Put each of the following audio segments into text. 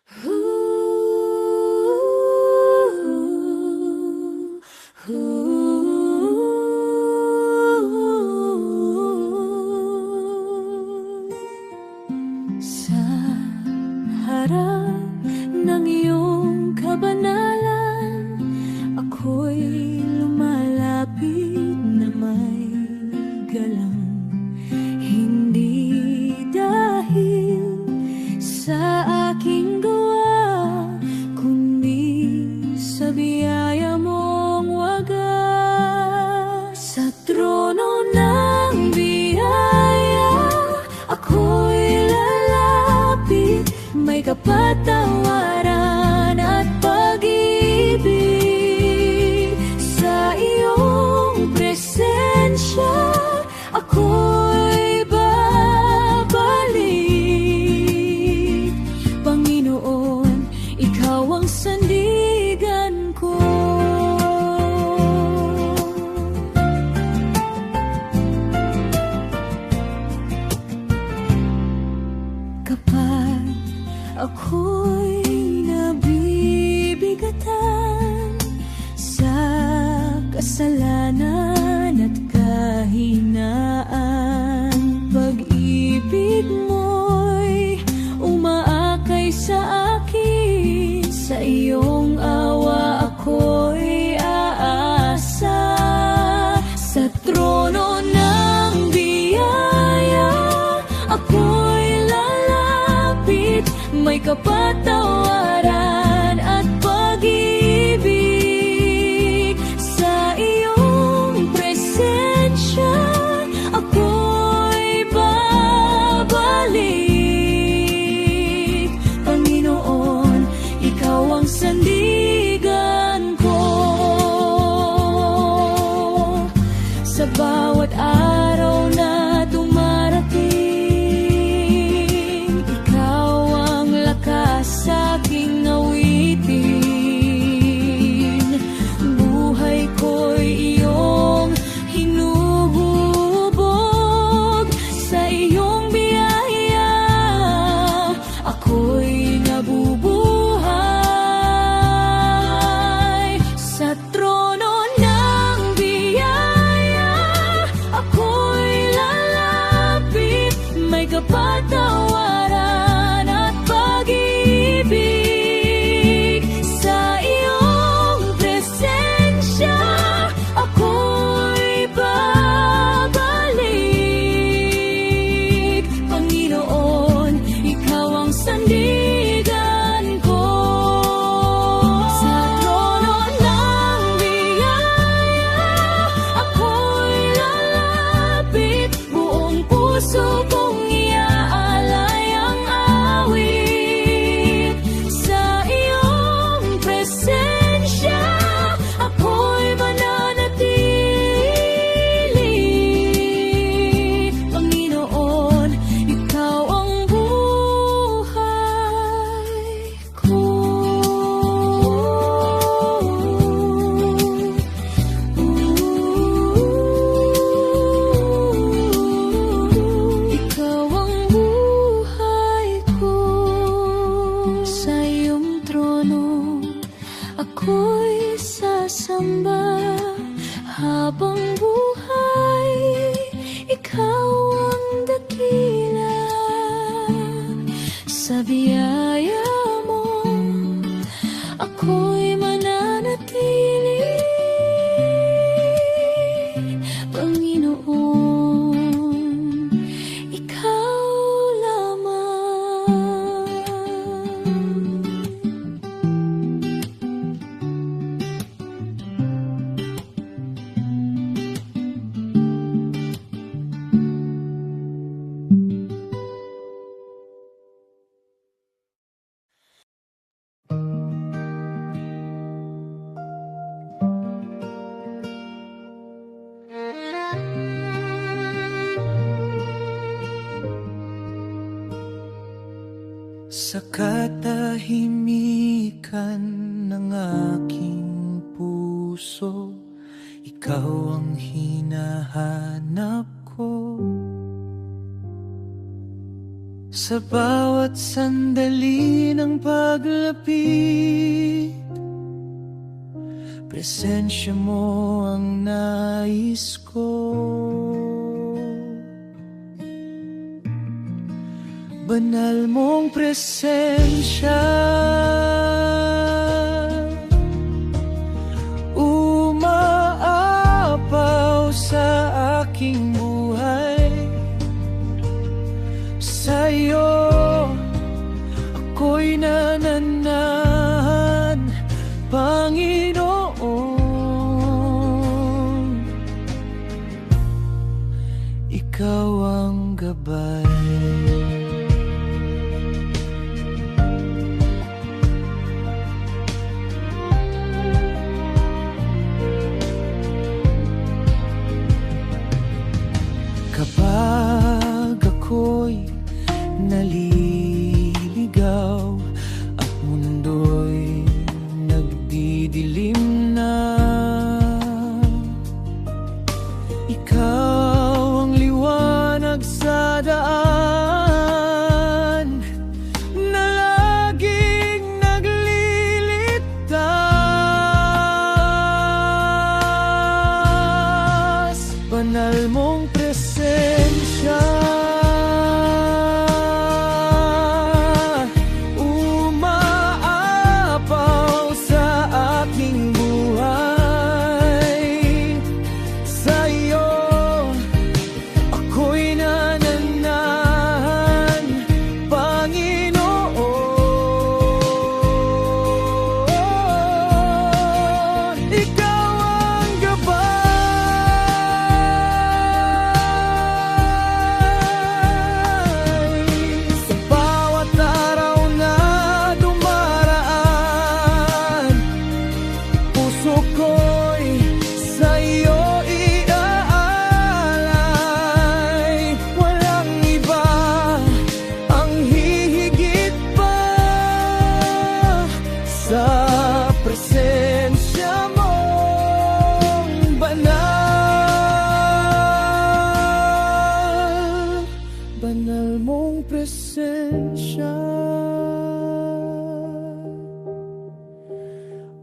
Sa harap ng iyong kabanalan, ako'y lumalapit na may galang. Hindi dahil sa aking gawa, kundi sa biyaya mong wagas. Sa trono ng biyaya, ako'y lalapit, may kapatawaran at pag-ibig. Sa iyong presensya, ako'y babalik. Panginoon, ikaw ang sandigan ko. Kapag ako'y nabibigatan sa kasalanan at kahinaan, pag-ibig mo'y umaakay sa akin. Sa iyong awa ako'y aasa. Sa trono ng biyaya, ako'y lalapit, may kapatawaran at pag-ibig. Sa iyong presensya, ako'y babalik. Panginoon, ikaw ang sandigan ko. Sa bawat araw na dumarating, ikaw ang lakas sa aking awitin. Buhay ko'y iyong hinuhubog. Sa iyong biyaya, ako'y nabubuhay. Sa trono ng biyaya, ako'y lalapit, may kapatawaran at pag-ibig. Sa iyong presensya, ako'y babalik. Panginoon, ikaw ang sandigan ko. Sa trono ng biyaya, ako'y lalapit, buong puso kong iaalay ang awit. Sa iyong presensya, ako'y mananatili. Panginoon, ikaw ang buhay ko. Ikaw ang buhay ko. Sa iyong trono, ako'y sasamba habang buhay. Ikaw ang dakila. Sa biyaya mo, ako'y mananatili. Panginoon, ikaw lamang. Sa katahimikan ng aking puso, ikaw ang hinahanap ko. Sa bawat sandali ng paglapit, presensya mo ang nais ko. Banal mong presensya, umaapaw sa aking buhay. Sa'yo ako'y nananahan, Panginoon. Ikaw ang gabay. Kapag ako'y naliligaw at mundo'y nagdidilim na, ikaw ang liwanag sa daan na laging nagliligtas. Banal mong presensya, umaapaw sa aking buhay. Sa'yo ako'y nananahan, Panginoon. Ikaw ang gabay. Sa bawat araw na dumaraan, puso ko'y sa'yo iaalay. Walang iba ang hihigit pa sa presensya mong banal. Banal mong presensya,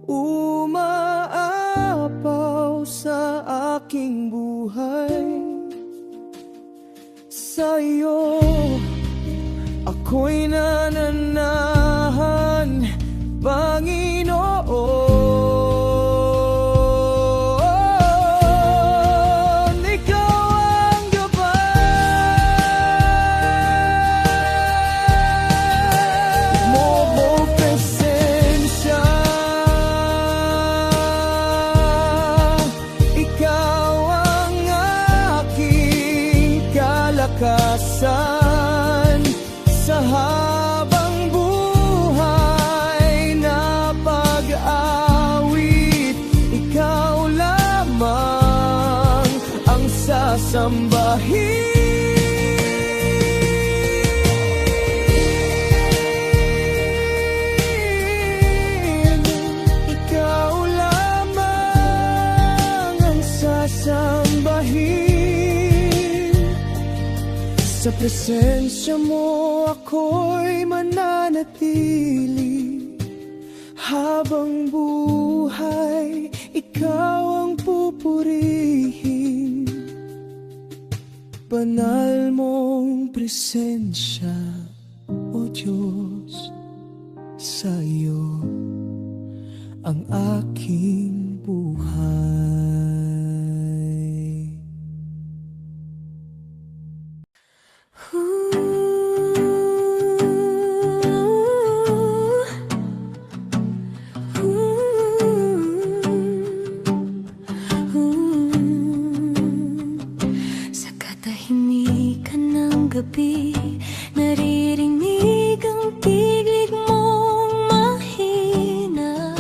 umaapaw sa aking buhay. Sa'yo ako'y nananahan, Panginoon. Ikaw ang gabay. Mo presensya, ikaw ang aking kalakasan. Sa habang buhay na pag-awit, ikaw lamang ang sasambahin. Ikaw lamang ang sasambahin. Sa presensya mo ako'y mananatili. Habang buhay, ikaw ang pupurihin. Banal mong presensya, O Diyos, sa'yo ang aking buhay. Sa katahimikan ng gabi, naririnig ang tinig mong mahina.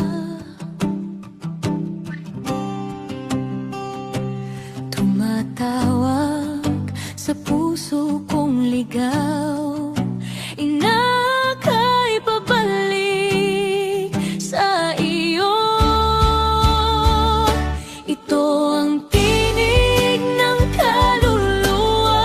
Tumatawag sa puso kong ligaw, inakay pabalik sa iyo. Ito ang tinig ng kaluluwa,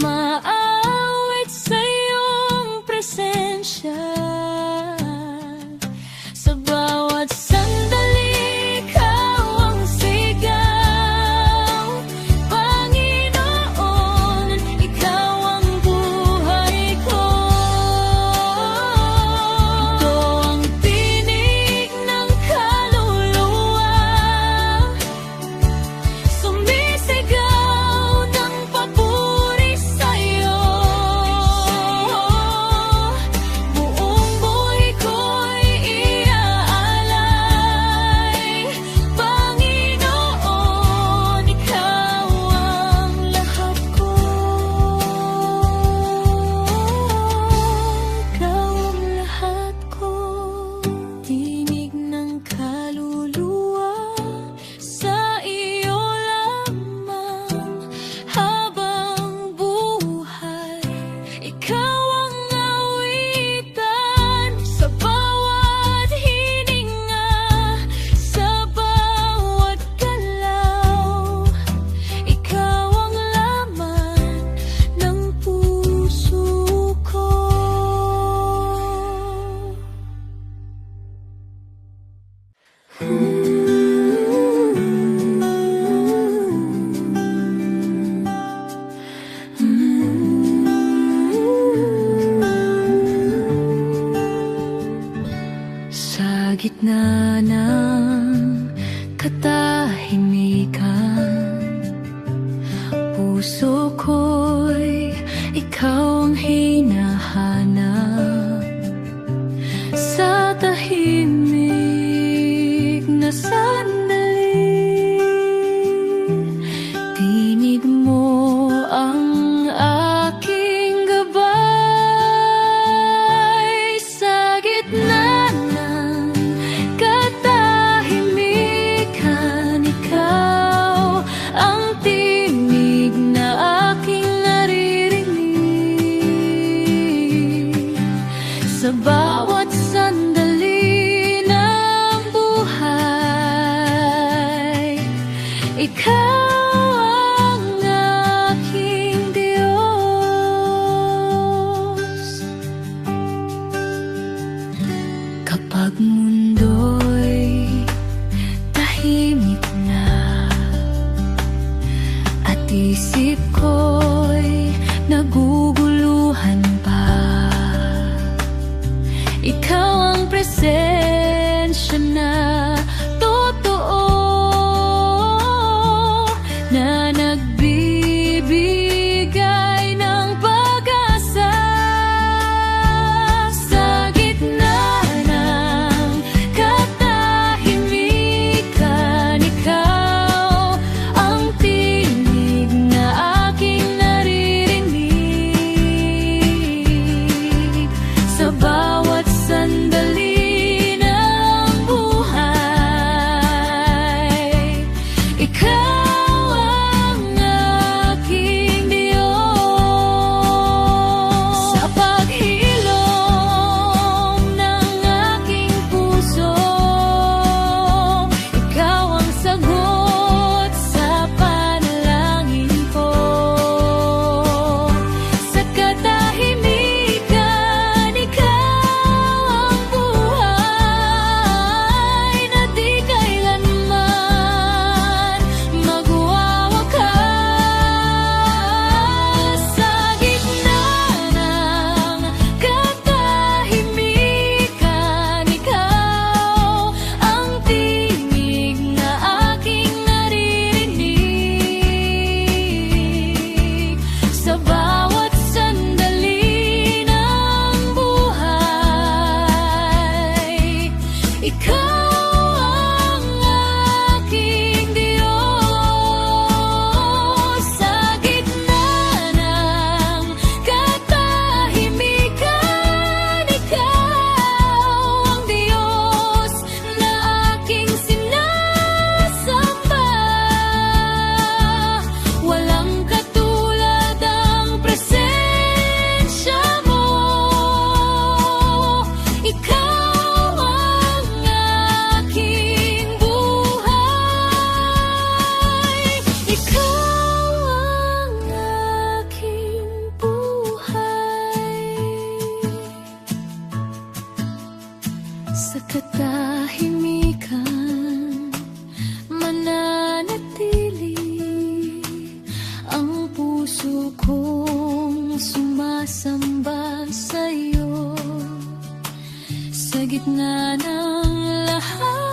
maawit sa iyong presensya. Sa bawat sandali, ikaw ang sigaw. Panginoon, ikaw ang buhay ko. Ito ang tinig ng kaluluwa, sumisigaw ng papuri sa'yo. Buong buhay ko'y iaalay. Panginoon, ikaw ang lahat ko. Ikaw ang lahat ko. Tinig ng kaluluwa, sa iyo lamang habang buhay. Ikaw ang awitan sa bawat hininga, sa bawat galaw. Ikaw ang laman ng puso ko. Sa gitna ng katahimikan, puso ko'y ikaw ang hinahanap. Sa tahimik na sandali, tinig mo ang aking gabay. Sa gitna ng katahimikan, ikaw ang tinig na aking naririnig. Sa bawat sandali ng buhay, Sa katahimikan mananatili ang puso kong sumasamba sa'yo. Sa gitna ng lahat